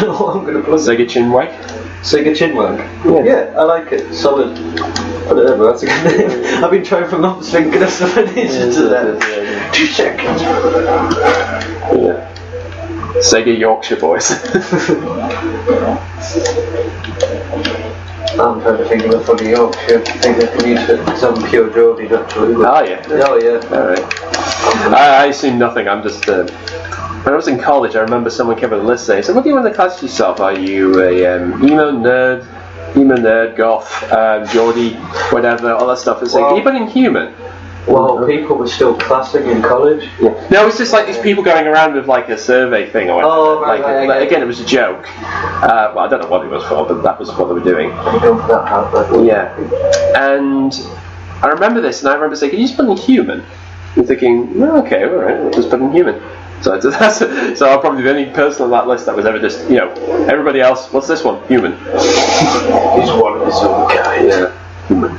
don't know what I'm going to put. SEGA Chinwag? SEGA Chinwag. Yeah, I like it. Solid. Whatever, that's a good name. I've been trying for months thinking of something to that. 2 seconds. Yeah. SEGA Yorkshire Boys. I'm trying to think of a funny Yorkshire thing that can use it because I'm pure Geordie, naturally. Oh, yeah. Oh, yeah. Alright. I assume nothing, I'm just... when I was in college, I remember someone came with a list saying, so what do you want to class yourself? Are you a emo nerd, goth, Geordie, whatever, all that stuff. It's like, can you put in human? Well, people were still classing in college. Yeah. No, it's just like these people going around with like a survey thing or whatever. Oh, right, but again, it was a joke. Well, I don't know what it was for, but that was what they were doing. Yeah. And I remember this, and I remember saying, can you just put in human? And thinking, oh, okay, alright, I'll just put in human. So I'll probably be the only person on that list that was ever just, everybody else, what's this one? Human. He's one of his own kind. Yeah. Human.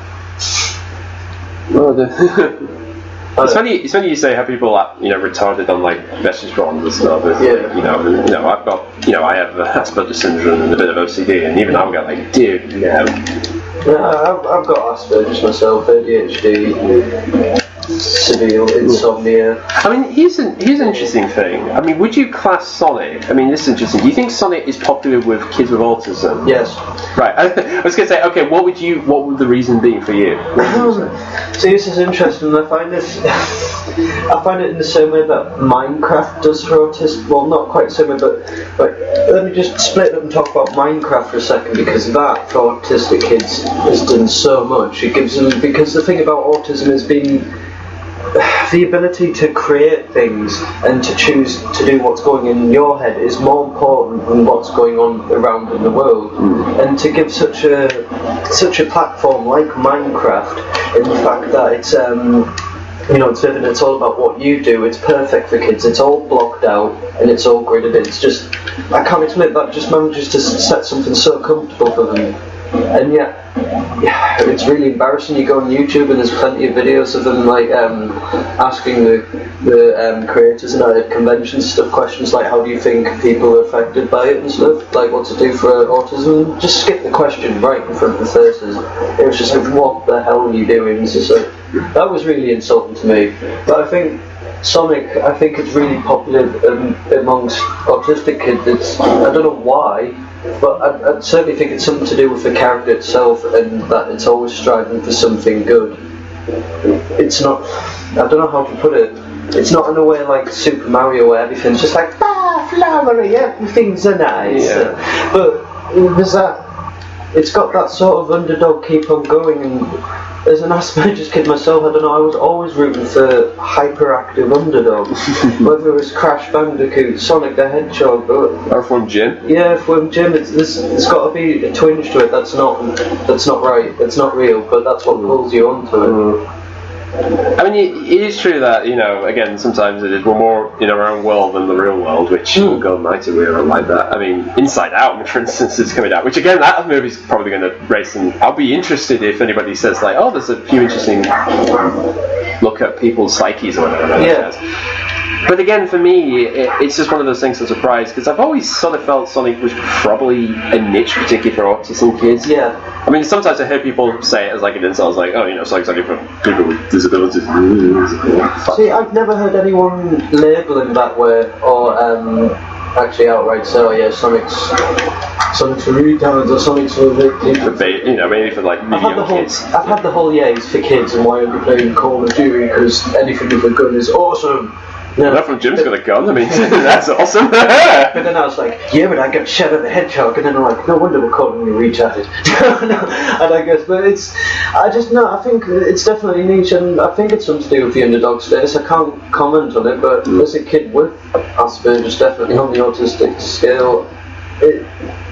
It's funny you say how people are, retarded on like message boards and stuff. I've got, I have Asperger's syndrome and a bit of OCD, and even I've got like, dude, no. Yeah, I've got Asperger's myself, ADHD. Severe insomnia. I mean, here's an interesting thing. I mean, would you class Sonic? I mean, this is interesting. Do you think Sonic is popular with kids with autism? Yes. Right. I was going to say, okay, what would the reason be for you? See, this is interesting. I find it in the same way that Minecraft does for autistic. Well, not quite the same way, but let me just split up and talk about Minecraft for a second, because that for autistic kids has done so much. It gives them, because the thing about autism has been the ability to create things and to choose to do what's going in your head is more important than what's going on around in the world. And to give such a platform like Minecraft, in the fact that it's it's all about what you do, it's perfect for kids, it's all blocked out and it's all gridded. It's just, I can't explain, that just manages to set something so comfortable for them. And yet, it's really embarrassing. You go on YouTube and there's plenty of videos of them like asking the creators at conventions stuff, questions like, how do you think people are affected by it and stuff, like what to do for autism. Just skip the question right in front of the faces. It was just like, what the hell are you doing? It's just like, that was really insulting to me. But I think Sonic, it's really popular amongst autistic kids. I don't know why, but I certainly think it's something to do with the character itself, and that it's always striving for something good. It's not, I don't know how to put it, it's not in a way like Super Mario where everything's just like, flowery, everything's nice. Yeah. But there's it's got that sort of underdog keep on going, and as an Asperger's kid myself, I don't know, I was always rooting for hyperactive underdogs. Whether it was Crash Bandicoot, Sonic the Hedgehog, Earthworm Jim. Yeah, Earthworm Jim. There's got to be a twinge to it. That's not right. It's not real, but that's what pulls you onto it. I mean, it is true that, again, sometimes it is, we're more in our own world than the real world, which, God almighty, we are like that. I mean, Inside Out, for instance, is coming out, which, again, that movie's probably going to raise some... I'll be interested if anybody says, like, oh, there's a few interesting look at people's psyches or whatever. Yeah. But again, for me, it's just one of those things that's a surprise, because I've always sort of felt Sonic was probably a niche, particularly for autism kids. Yeah. I mean, sometimes I hear people say it as like an insult, like, oh, Sonic's only for people with disabilities. See, I've never heard anyone label him that way, or actually outright say, oh yeah, Sonic's for retards, or Sonic's for kids. Mainly for like young kids. I've had the whole, he's for kids, and why aren't you playing Call of Duty, because anything with a gun is awesome. No, not from Jim's got a gun, I mean, that's awesome. But then I was like, yeah, but I got Shadow the Hedgehog, and then I'm like, no wonder we're calling you retarded. And I guess, but I think it's definitely niche, and I think it's something to do with the underdog status. I can't comment on it, but as a kid with Asperger's, definitely on the autistic scale,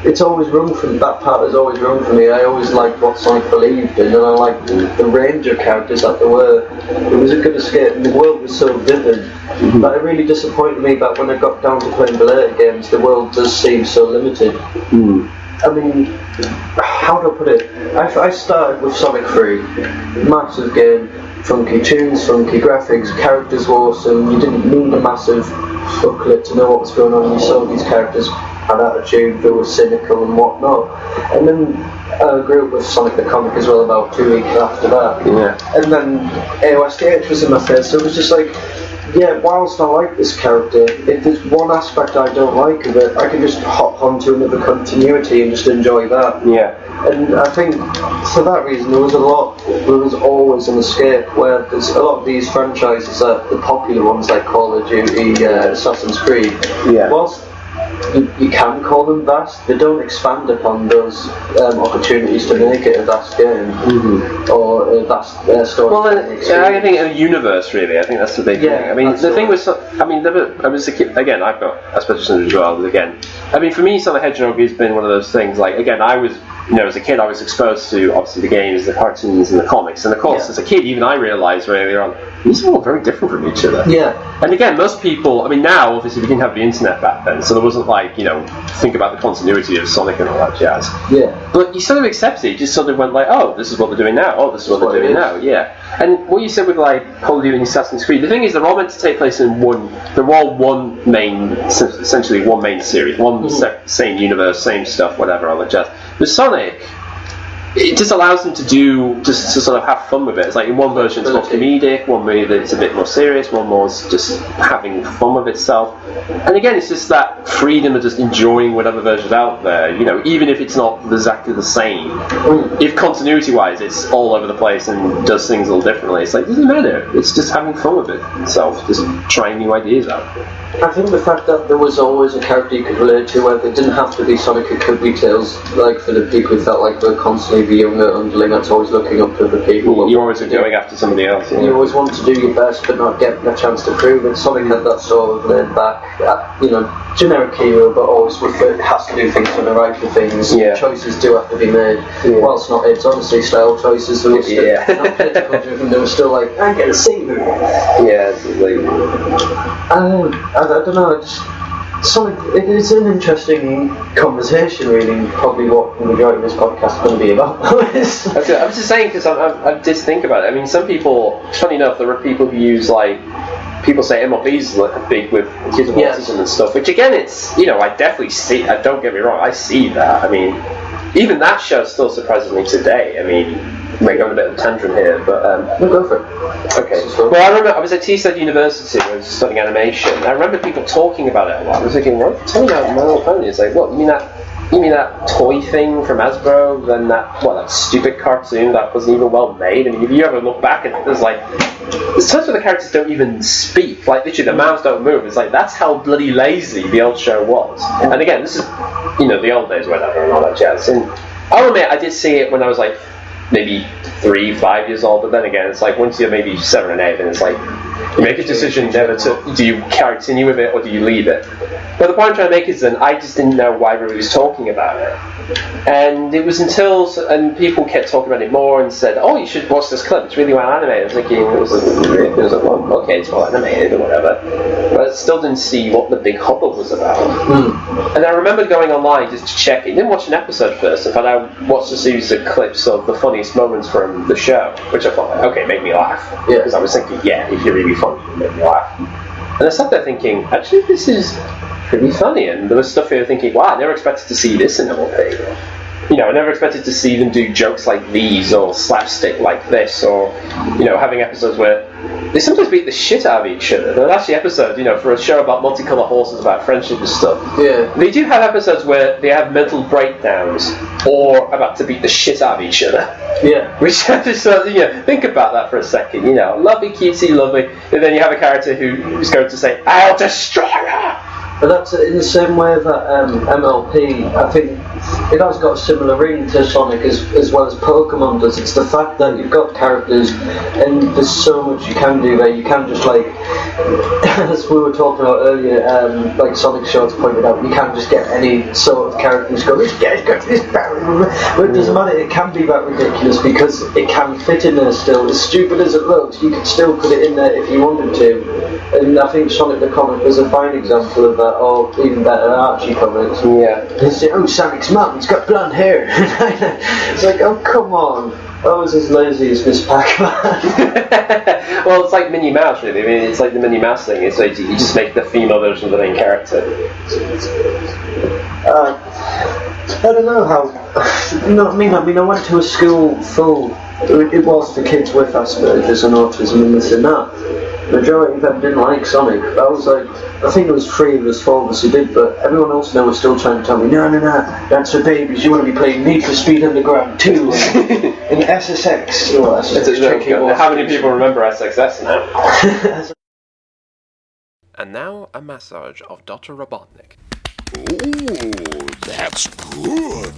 it's always run from that part has always run for me. I always liked what Sonic believed in, and I liked the range of characters that there were. It was a good escape, and the world was so vivid. But it really disappointed me that when I got down to playing the later games, the world does seem so limited. I mean, how do I put it? I started with Sonic 3, massive game, funky tunes, funky graphics, characters were awesome. You didn't need a massive booklet to know what was going on. You saw these characters had attitude, they were cynical and whatnot. And then I grew up with Sonic the Comic as well about 2 weeks after that. Yeah. And then AOSDH was in my face, so it was just like, yeah, whilst I like this character, if there's one aspect I don't like of it, I can just hop onto another continuity and just enjoy that. Yeah. And I think for that reason there was always an escape, where there's a lot of these franchises, the popular ones like Call of Duty, Assassin's Creed, whilst you can call them vast, they don't expand upon those opportunities to make it a vast game, or a vast story. Well, I think a universe, really. I think that's the big thing. I mean, the thing was, I was a kid, again, I've got a special syndrome as well, again. I mean, for me, Sonic the Hedgehog has been one of those things, like, again, I was, as a kid, I was exposed to, obviously, the games, the cartoons, and the comics, and of course, as a kid, even I realised earlier on, these are all very different from each other. Yeah. And again, most people, I mean, now, obviously, we didn't have the internet back then, so there wasn't like, think about the continuity of Sonic and all that jazz. Yeah. But you sort of accepted it. You just sort of went like, oh, this is what they're doing now. Oh, this is what they're doing now. Yeah. And what you said with like Call of Duty and Assassin's Creed, the thing is, they're all meant to take place in they're all one main, essentially one main series, one same universe, same stuff, whatever, all that jazz. With Sonic, it just allows them to sort of have fun with it. It's like in one version it's more comedic, one movie it's a bit more serious, one more is just having fun with itself. And again, it's just that freedom of just enjoying whatever version's out there, even if it's not exactly the same. If continuity-wise it's all over the place and does things a little differently, it's like, it doesn't matter. It's just having fun with it itself, just trying new ideas out. I think the fact that there was always a character you could relate to, where it didn't have to be Sonic, it could be Tails, like for the people who felt like they're constantly the younger underling that's always looking up to the people. You always are going after somebody else. You always want to do your best but not get a chance to prove it. Sonic had that sort of laid back, generic hero, but always has to do things for the right of things. Yeah. Choices do have to be made. Whilst not it's honestly style choices, they were still not political driven, they were still like, I get to see them. Yeah, it's like... I don't know, Sonic, it's an interesting conversation, really. Probably what the majority of this podcast is going to be about. I was just saying, because I did think about it. I mean, some people, funny enough, there are people who use, like, people say MLB's like big with kids with autism and stuff, which again, it's, I definitely see, don't get me wrong, I see that. I mean, even that show still surprises me today. I mean, we're going a bit of a tangent here, but... We'll go for it. Okay. Well, I remember, I was at Teesside University, I was studying animation, and I remember people talking about it a lot. I was thinking, what? Tell me about My Little Pony. It's like, what, you mean that toy thing from Hasbro? Then that stupid cartoon that wasn't even well made? I mean, if you ever look back at it, there's times where the characters don't even speak. Like, literally, the mouths don't move. It's like, that's how bloody lazy the old show was. And again, this is, the old days, whatever, and all that jazz. And I'll admit, I did see it when I was like, maybe 3-5 years old, but then again, it's like once you're maybe 7 and 8, and it's like you make a decision never to, do you continue with it or do you leave it? But the point I'm trying to make is that I just didn't know why everybody was talking about it, and it was until people kept talking about it more and said, oh, you should watch this clip, it's really well animated. I was thinking, it was like, well, okay, it's well animated or whatever, but I still didn't see what the big hubbub was about. And I remember going online just to check it. I didn't watch an episode first. In fact, I watched a series of clips of the funniest moments from the show, which I thought, okay, make me laugh. Yeah. Because I was thinking, if you're really funny, you make me laugh. And I sat there thinking, actually, this is pretty funny. And there was stuff here thinking, wow, I never expected to see this in MLP. I never expected to see them do jokes like these, or slapstick like this, or, having episodes where they sometimes beat the shit out of each other. There are actually episodes, for a show about multicolour horses, about friendship and stuff. Yeah. They do have episodes where they have mental breakdowns, or about to beat the shit out of each other. Yeah. Which I just think about that for a second, lovely, cutesy, lovely, and then you have a character who's going to say, I'll destroy her! But that's in the same way that MLP, I think it has got a similar ring to Sonic as well as Pokemon does. It's the fact that you've got characters and there's so much you can do there. You can just as we were talking about earlier, like Sonic Shorts pointed out, you can't just get any sort of character who's go, this guy's got this barrel. But it doesn't matter, it can be that ridiculous because it can fit in there still. As stupid as it looks, you could still put it in there if you wanted to. And I think Sonic the Comic was a fine example of that, or even better, Archie comics. Yeah. They say, oh, Sonic's mum, he's got blonde hair. It's like, oh, come on. I was as lazy as Miss Pac-Man. Well, it's like Minnie Mouse, really. I mean, it's like the Minnie Mouse thing. It's like you just make the female version of the main character. I don't know how. You know what I mean? I went to a school full. It was for kids with Asperger's and autism and this and that. The majority of them didn't like Sonic. I was like, I think there was 3 of us, 4 of us who did, but everyone else now was still trying to tell me, no, that's for babies. You want to be playing Need for Speed Underground 2 and SSX. Oh, SSX. How many people remember SXS now? And now a massage of Dr. Robotnik. Oh, that's good.